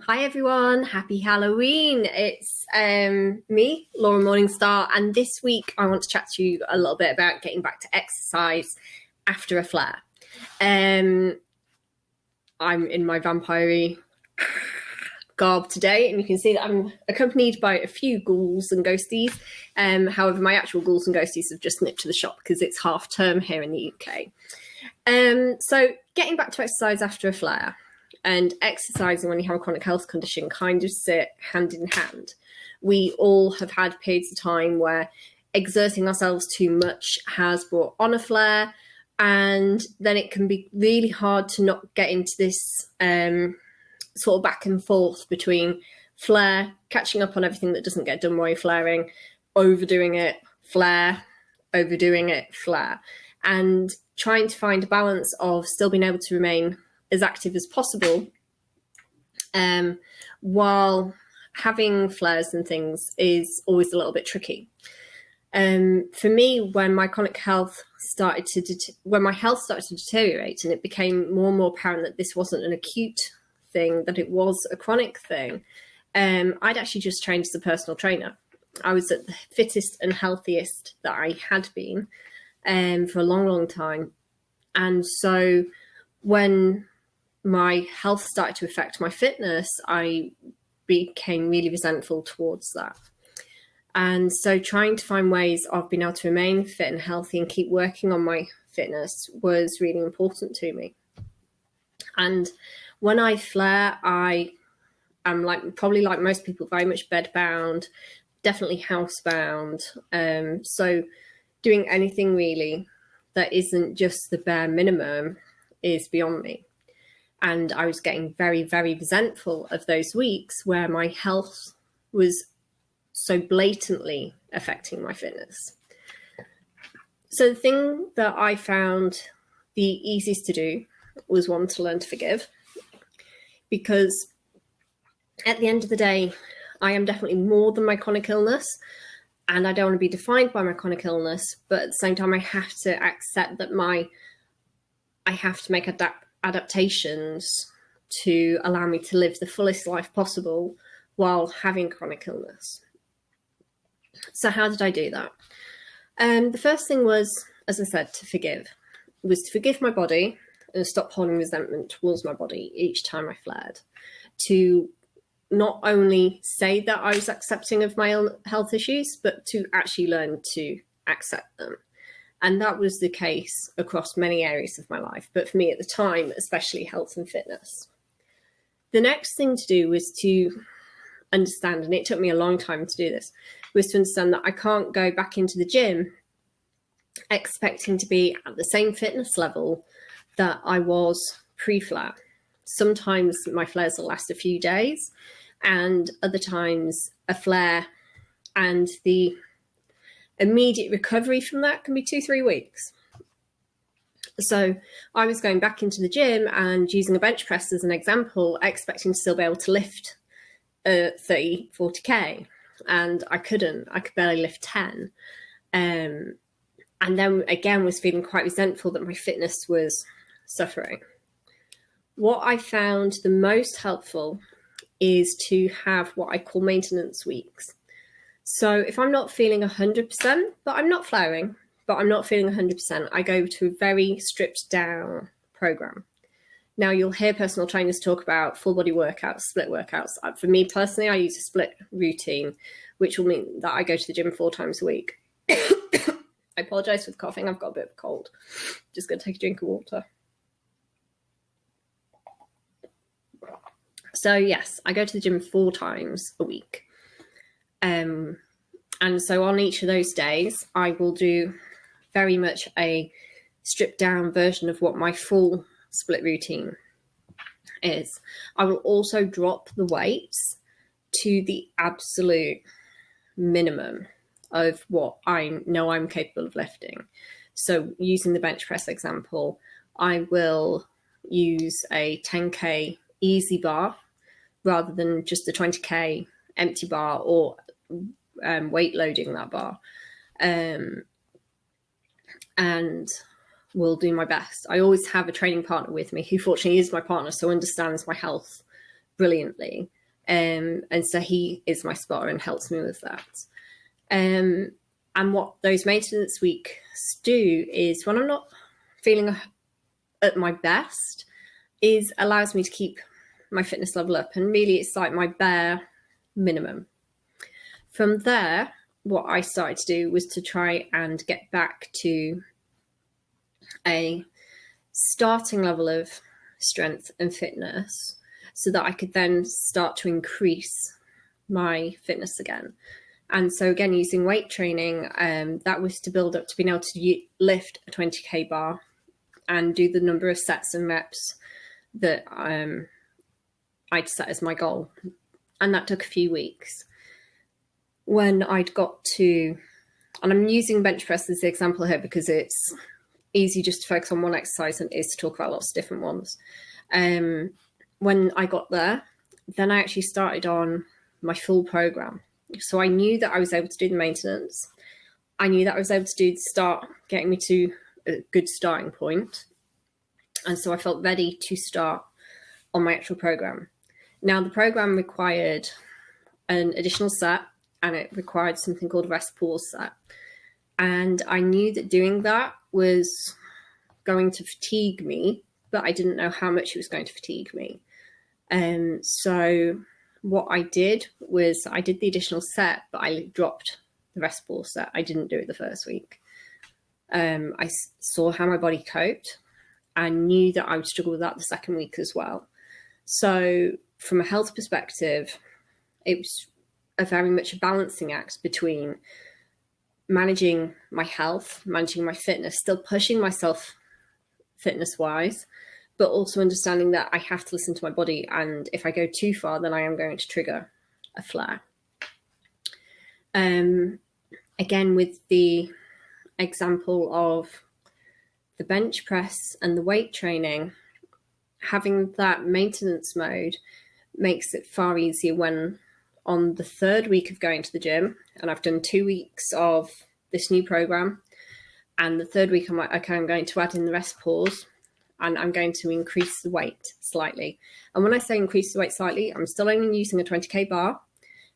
Hi everyone, happy Halloween. It's me, Laura Morningstar, and this week I want to chat to you a little bit about getting back to exercise after a flare. I'm in my vampire garb today, and you can see that I'm accompanied by a few ghouls and ghosties. However, my actual ghouls and ghosties have just nipped to the shop because it's half term here in the UK. So getting back to exercise after a flare and exercising when you have a chronic health condition kind of sit hand in hand. We all have had periods of time where exerting ourselves too much has brought on a flare, and then it can be really hard to not get into this sort of back and forth between flare, catching up on everything that doesn't get done while you're flaring, overdoing it, flare, overdoing it, flare, and trying to find a balance of still being able to remain as active as possible while having flares and things is always a little bit tricky. For me, when my chronic health started to when my health started to deteriorate, and it became more and more apparent that this wasn't an acute thing, that it was a chronic thing, I'd actually just trained as a personal trainer. I was at the fittest and healthiest that I had been for a long, long time. And so when my health started to affect my fitness, I became really resentful towards that. And so trying to find ways of being able to remain fit and healthy and keep working on my fitness was really important to me. And when I flare, I am probably like most people, very much bedbound, definitely housebound. So doing anything really that isn't just the bare minimum is beyond me. And I was getting very, very resentful of those weeks where my health was so blatantly affecting my fitness. So the thing that I found the easiest to do was one, to learn to forgive, because at the end of the day, I am definitely more than my chronic illness, and I don't want to be defined by my chronic illness, but at the same time, I have to accept that I have to make adaptations to allow me to live the fullest life possible while having chronic illness. So how did I do that? The first thing was, as I said, to forgive my body and stop holding resentment towards my body each time I flared. To not only say that I was accepting of my health issues, but to actually learn to accept them. And that was the case across many areas of my life. But for me at the time, especially health and fitness. The next thing to do was to understand, and it took me a long time to do this, was to understand that I can't go back into the gym expecting to be at the same fitness level that I was pre-flare. Sometimes my flares will last a few days, and other times a flare and the immediate recovery from that can be 2-3 weeks. So I was going back into the gym and using a bench press as an example, expecting to still be able to lift 30, 40K. And I couldn't. I could barely lift 10. And then again was feeling quite resentful that my fitness was suffering. What I found the most helpful is to have what I call maintenance weeks. So if I'm not feeling 100%, but I'm not flaring, but I'm not feeling 100%, I go to a very stripped down program. Now you'll hear personal trainers talk about full body workouts, split workouts. For me personally, I use a split routine, which will mean that I go to the gym 4 times a week. I apologize for the coughing. I've got a bit of a cold. Just going to take a drink of water. So yes, I go to the gym 4 times a week. And so on each of those days, I will do very much a stripped down version of what my full split routine is. I will also drop the weights to the absolute minimum of what I know I'm capable of lifting. So using the bench press example, I will use a 10K easy bar rather than just a 20K empty bar or weight loading that bar. And will do my best. I always have a training partner with me who fortunately is my partner, so understands my health brilliantly. And so he is my spotter and helps me with that. And what those maintenance weeks do is, when I'm not feeling at my best, is allows me to keep my fitness level up. And really, it's like my bare minimum. From there, what I started to do was to try and get back to a starting level of strength and fitness, so that I could then start to increase my fitness again. And so again, using weight training, that was to build up to being able to lift a 20k bar and do the number of sets and reps that I'd set as my goal. And that took a few weeks. When I'd got to, and I'm using bench press as the example here because it's easy just to focus on one exercise and it is to talk about lots of different ones. When I got there, then I actually started on my full program. So I knew that I was able to do the maintenance. I knew that I was able to start getting me to a good starting point. And so I felt ready to start on my actual program. Now, the program required an additional set, and it required something called a rest pause set. And I knew that doing that was going to fatigue me, but I didn't know how much it was going to fatigue me. So what I did was I did the additional set, but I dropped the rest pause set. I didn't do it the first week. I saw how my body coped. I knew that I would struggle with that the second week as well. So from a health perspective, it was very much a balancing act between managing my health, managing my fitness, still pushing myself fitness-wise, but also understanding that I have to listen to my body. And if I go too far, then I am going to trigger a flare. Again, with the example of the bench press and the weight training, having that maintenance mode makes it far easier when on the third week of going to the gym, and I've done 2 weeks of this new program, and the third week I'm like, okay, I'm going to add in the rest pause and I'm going to increase the weight slightly. And when I say increase the weight slightly, I'm still only using a 20k bar,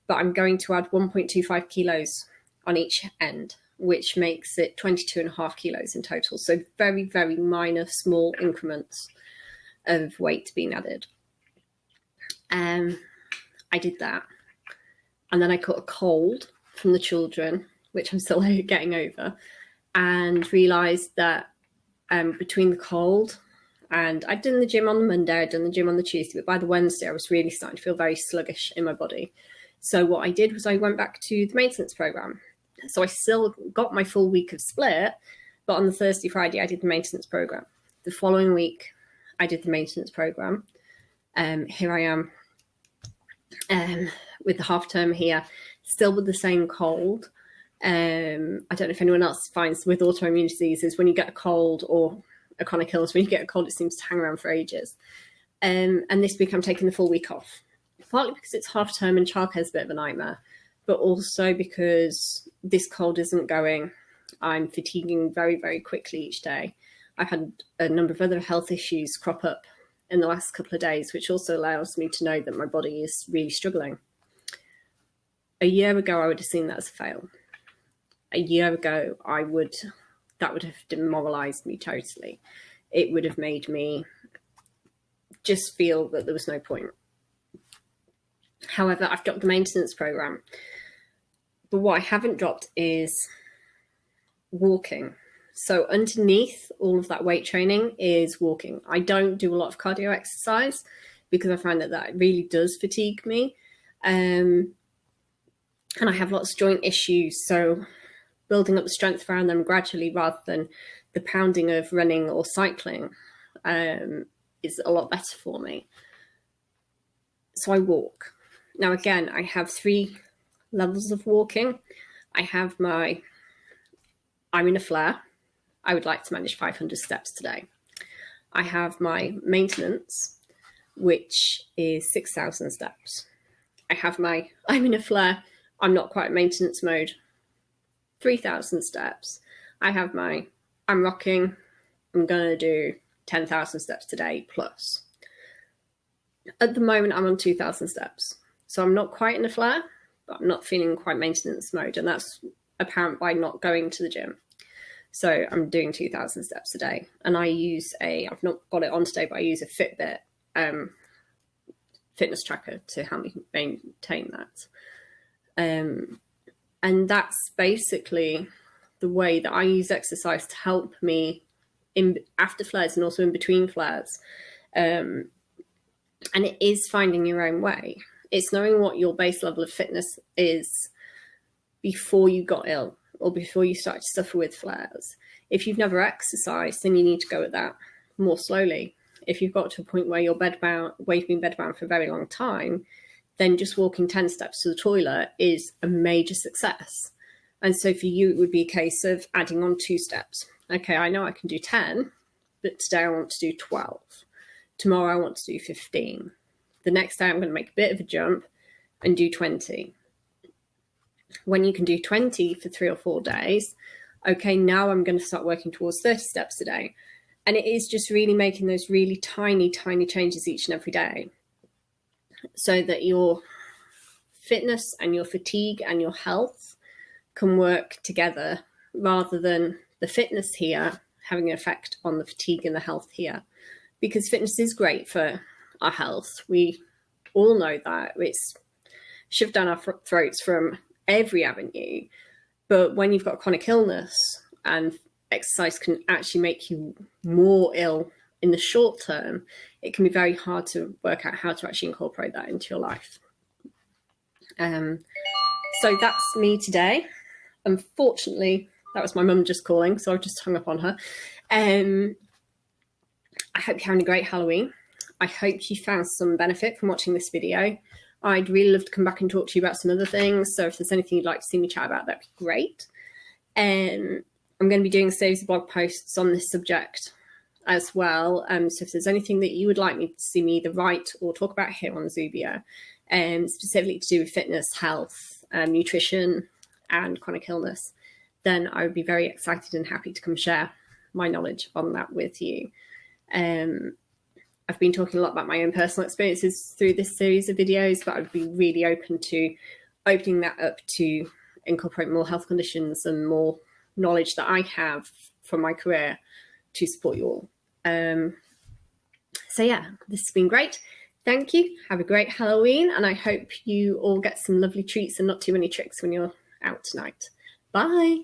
but I'm going to add 1.25 kilos on each end, which makes it 22.5 kilos in total. So very, very minor, small increments of weight being added. I did that. And then I caught a cold from the children, which I'm still getting over, and realised that between the cold, and I'd done the gym on the Monday, I'd done the gym on the Tuesday, but by the Wednesday I was really starting to feel very sluggish in my body. So what I did was I went back to the maintenance program. So I still got my full week of split, but on the Thursday, Friday, I did the maintenance program. The following week, I did the maintenance program. Here I am with the half term here, still with the same cold. I don't know if anyone else finds with autoimmune diseases, when you get a cold or a chronic illness, when you get a cold, it seems to hang around for ages. And this week I'm taking the full week off, partly because it's half term and childcare is a bit of a nightmare, but also because this cold isn't going. I'm fatiguing very, very quickly each day. I've had a number of other health issues crop up in the last couple of days, which also allows me to know that my body is really struggling. A year ago, I would have seen that as a fail. A year ago, that would have demoralized me totally. It would have made me just feel that there was no point. However, I've dropped the maintenance program. But what I haven't dropped is walking. So underneath all of that weight training is walking. I don't do a lot of cardio exercise because I find that really does fatigue me. And I have lots of joint issues. So building up the strength around them gradually rather than the pounding of running or cycling is a lot better for me. So I walk. Now, again, I have 3 levels of walking. I have I'm in a flare. I would like to manage 500 steps today. I have my maintenance, which is 6,000 steps. I have I'm in a flare. I'm not quite maintenance mode, 3,000 steps. I have I'm rocking. I'm going to do 10,000 steps today plus. At the moment, I'm on 2,000 steps. So I'm not quite in a flare, but I'm not feeling quite maintenance mode. And that's apparent by not going to the gym. So I'm doing 2,000 steps a day. And I use I've not got it on today, but I use a Fitbit fitness tracker to help me maintain that. And that's basically the way that I use exercise to help me after flares and also in between flares. And it is finding your own way. It's knowing what your base level of fitness is before you got ill or before you started to suffer with flares. If you've never exercised, then you need to go at that more slowly. If you've got to a point where you've been bedbound for a very long time, then just walking 10 steps to the toilet is a major success. And so for you, it would be a case of adding on 2 steps. Okay, I know I can do 10, but today I want to do 12. Tomorrow I want to do 15. The next day I'm going to make a bit of a jump and do 20. When you can do 20 for 3 or 4 days, okay, now I'm going to start working towards 30 steps a day. And it is just really making those really tiny, tiny changes each and every day so that your fitness and your fatigue and your health can work together rather than the fitness here having an effect on the fatigue and the health here. Because fitness is great for our health. We all know that. It's shoved down our throats from every avenue. But when you've got chronic illness and exercise can actually make you more ill in the short term, it can be very hard to work out how to actually incorporate that into your life. So that's me today. Unfortunately, that was my mum just calling, so I've just hung up on her. I hope you're having a great Halloween. I hope you found some benefit from watching this video. I'd really love to come back and talk to you about some other things. So if there's anything you'd like to see me chat about, that'd be great. I'm going to be doing a series of blog posts on this subject as well. So if there's anything that you would like me to see me either write or talk about here on Zubia, specifically to do with fitness, health, nutrition, and chronic illness, then I would be very excited and happy to come share my knowledge on that with you. I've been talking a lot about my own personal experiences through this series of videos, but I'd be really open to opening that up to incorporate more health conditions and more knowledge that I have from my career to support you all. So yeah, this has been great. Thank you. Have a great Halloween, and I hope you all get some lovely treats and not too many tricks when you're out tonight. Bye.